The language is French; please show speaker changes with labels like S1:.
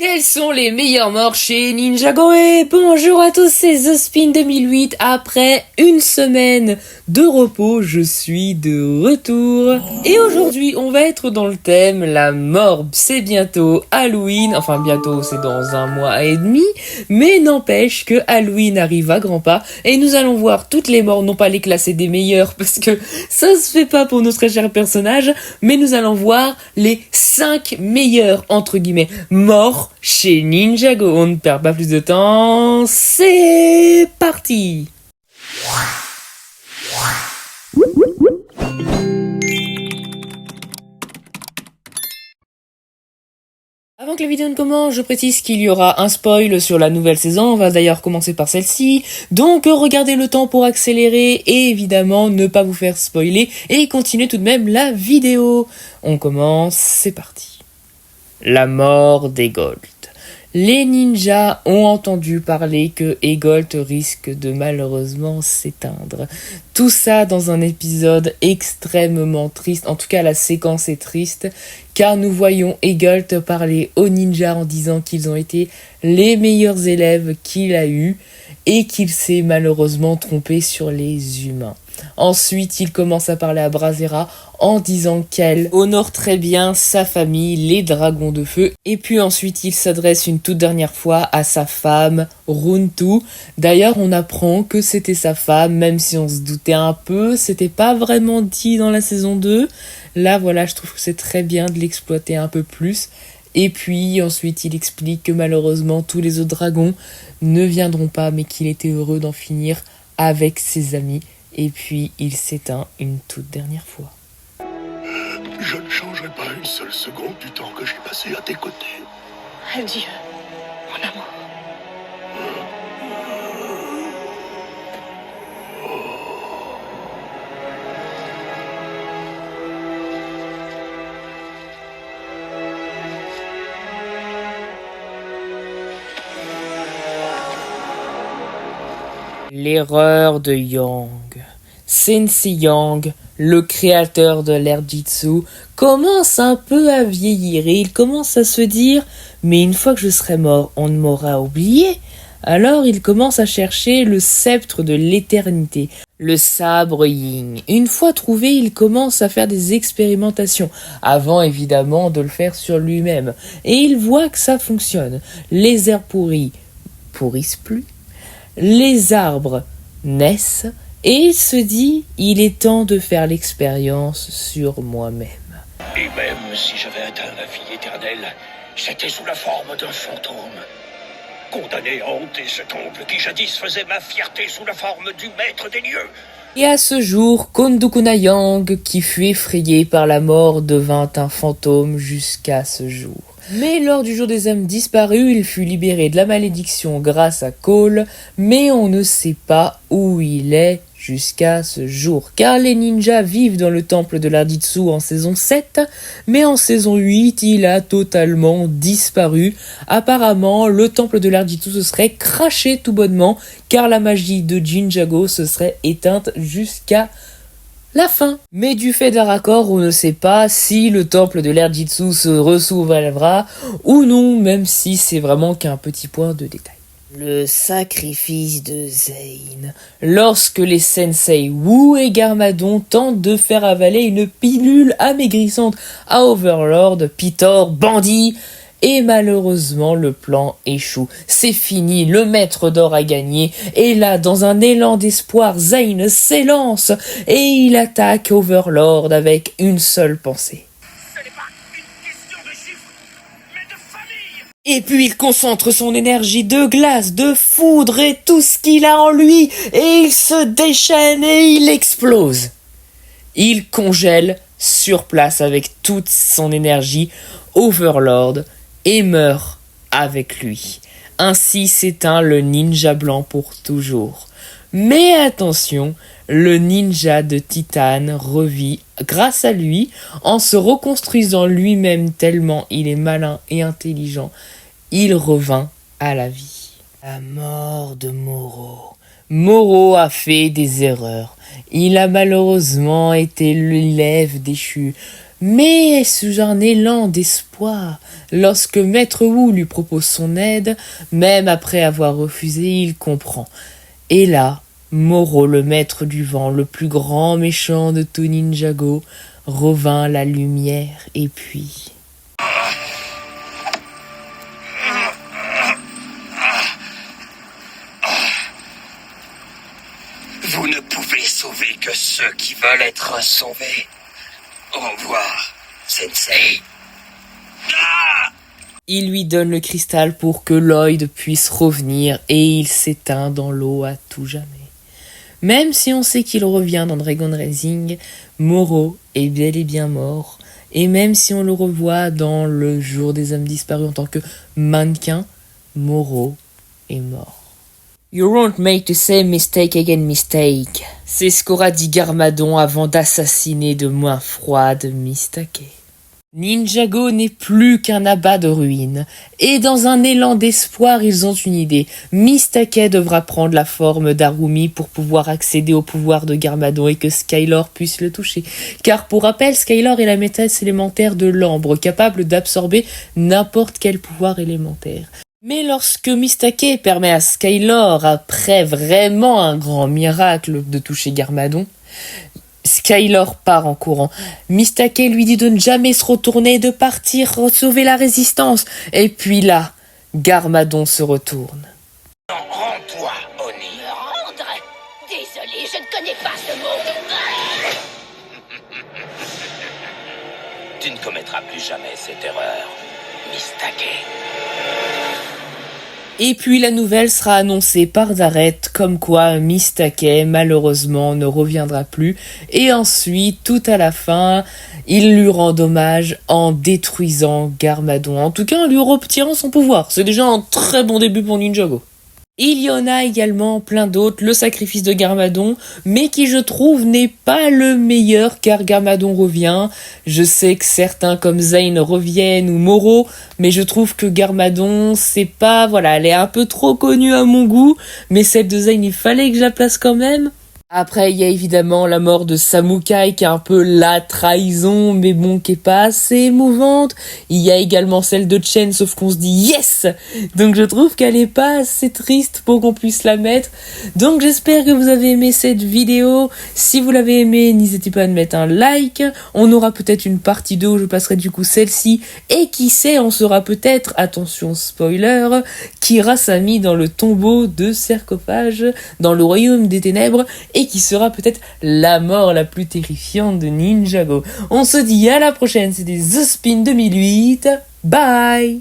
S1: Quels sont les meilleurs morts chez Ninjago? Et bonjour à tous, c'est The Spin 2008. Après une semaine de repos, je suis de retour. Et aujourd'hui, on va être dans le thème la mort. C'est bientôt Halloween, enfin bientôt, c'est dans 1 mois et demi. Mais n'empêche que Halloween arrive à grands pas et nous allons voir toutes les morts, non pas les classer des meilleurs parce que ça se fait pas pour nos très chers personnages, mais nous allons voir les 5 meilleurs, entre guillemets, morts chez Ninjago. On ne perd pas plus de temps, c'est parti! Avant que la vidéo ne commence, je précise qu'il y aura un spoil sur la nouvelle saison, on va d'ailleurs commencer par celle-ci, donc regardez le temps pour accélérer et évidemment ne pas vous faire spoiler et continuez tout de même la vidéo. On commence, c'est parti. La mort d'Egolt. Les ninjas ont entendu parler que Egolt risque de malheureusement s'éteindre. Tout ça dans un épisode extrêmement triste, en tout cas la séquence est triste, car nous voyons Egolt parler aux ninjas en disant qu'ils ont été les meilleurs élèves qu'il a eus et qu'il s'est malheureusement trompé sur les humains. Ensuite, il commence à parler à Brazzera en disant qu'elle honore très bien sa famille, les dragons de feu. Et puis ensuite, il s'adresse une toute dernière fois à sa femme, Runtu. D'ailleurs, on apprend que c'était sa femme, même si on se doutait un peu. C'était pas vraiment dit dans la saison 2. Là, voilà, je trouve que c'est très bien de l'exploiter un peu plus. Et puis ensuite, il explique que malheureusement, tous les autres dragons ne viendront pas, mais qu'il était heureux d'en finir avec ses amis. Et puis, il s'éteint une toute dernière fois.
S2: Je ne changerai pas une seule seconde du temps que j'ai passé à tes côtés.
S3: Adieu, mon amour.
S1: L'erreur de Yang. Sensei Yang, le créateur de l'ère Jitsu, commence un peu à vieillir et il commence à se dire « Mais une fois que je serai mort, on ne m'aura oublié ?» Alors il commence à chercher le sceptre de l'éternité, le sabre Yin. Une fois trouvé, il commence à faire des expérimentations, avant évidemment de le faire sur lui-même. Et il voit que ça fonctionne. Les herbes pourries pourrissent plus. Les arbres naissent et il se dit il est temps de faire l'expérience sur moi-même.
S2: Et même si j'avais atteint la vie éternelle, c'était sous la forme d'un fantôme. Condamné à hanter ce temple qui jadis faisait ma fierté sous la forme du maître des lieux.
S1: Et à ce jour, Kondukuna Yang, qui fut effrayé par la mort, devint un fantôme jusqu'à ce jour. Mais lors du jour des âmes disparues, il fut libéré de la malédiction grâce à Cole, mais on ne sait pas où il est jusqu'à ce jour, car les ninjas vivent dans le temple de l'Arditsu en saison 7, mais en saison 8, il a totalement disparu. Apparemment, le temple de l'Arditsu se serait craché tout bonnement, car la magie de Jinjago se serait éteinte jusqu'à la fin. Mais du fait d'un raccord, on ne sait pas si le temple de l'ère Jitsu se ressoulèvera ou non, même si c'est vraiment qu'un petit point de détail. Le sacrifice de Zane. Lorsque les sensei Wu et Garmadon tentent de faire avaler une pilule amaigrissante à Overlord, Pitor, bandit, et malheureusement, le plan échoue. C'est fini, le maître d'or a gagné. Et là, dans un élan d'espoir, Zane s'élance et il attaque Overlord avec une seule pensée.
S2: Ce n'est pas une question de chiffres, mais de famille.
S1: Et puis il concentre son énergie de glace, de foudre et tout ce qu'il a en lui. Et il se déchaîne et il explose. Il congèle sur place avec toute son énergie Overlord et meurt avec lui. Ainsi s'éteint le ninja blanc pour toujours. Mais attention, le ninja de Titane revit grâce à lui en se reconstruisant lui-même tellement il est malin et intelligent. Il revint à la vie. La mort de Moro. Moro a fait des erreurs. Il a malheureusement été l'élève déchu. Mais sous un élan d'espoir, lorsque Maître Wu lui propose son aide, même après avoir refusé, il comprend. Et là, Moro, le maître du vent, le plus grand méchant de tout Ninjago, revint la lumière et puis...
S2: Vous ne pouvez sauver que ceux qui veulent être sauvés. Au revoir, Sensei.
S1: Il lui donne le cristal pour que Lloyd puisse revenir et il s'éteint dans l'eau à tout jamais. Même si on sait qu'il revient dans Dragon Rising, Moro est bel et bien mort. Et même si on le revoit dans Le Jour des Hommes Disparus en tant que mannequin, Moro est mort. You won't make the same mistake again, mistake. C'est ce qu'aura dit Garmadon avant d'assassiner de main froide Mistake. Ninjago n'est plus qu'un abat de ruines, et dans un élan d'espoir, ils ont une idée. Mistake devra prendre la forme d'Arumi pour pouvoir accéder au pouvoir de Garmadon et que Skylar puisse le toucher. Car pour rappel, Skylar est la maîtresse élémentaire de l'ambre, capable d'absorber n'importe quel pouvoir élémentaire. Mais lorsque Mistake permet à Skylar, après vraiment un grand miracle, de toucher Garmadon, Skylar part en courant. Mistake lui dit de ne jamais se retourner, de partir sauver la résistance. Et puis là, Garmadon se retourne.
S2: Rends-toi, Oni.
S3: Me rendre? Désolé, je ne connais pas ce mot.
S2: Tu ne commettras plus jamais cette erreur, Mistake.
S1: Et puis la nouvelle sera annoncée par Dareth comme quoi Mistake malheureusement ne reviendra plus. Et ensuite, tout à la fin, il lui rend hommage en détruisant Garmadon. En tout cas, en lui retirant son pouvoir. C'est déjà un très bon début pour Ninjago. Il y en a également plein d'autres, le sacrifice de Garmadon, mais qui je trouve n'est pas le meilleur car Garmadon revient. Je sais que certains comme Zane reviennent ou Moro, mais je trouve que Garmadon, c'est pas, voilà, elle est un peu trop connue à mon goût, mais celle de Zane, il fallait que je la place quand même. Après, il y a évidemment la mort de Samukai qui est un peu la trahison, mais bon, qui est pas assez émouvante. Il y a également celle de Chen, sauf qu'on se dit yes! Donc je trouve qu'elle est pas assez triste pour qu'on puisse la mettre. Donc j'espère que vous avez aimé cette vidéo. Si vous l'avez aimé, n'hésitez pas à me mettre un like. On aura peut-être une partie 2 où je passerai du coup celle-ci. Et qui sait, on sera peut-être, attention spoiler, Kirasami dans le tombeau de sarcophage, dans le royaume des ténèbres, et qui sera peut-être la mort la plus terrifiante de Ninjago. On se dit à la prochaine, c'était The Spin 2008, bye!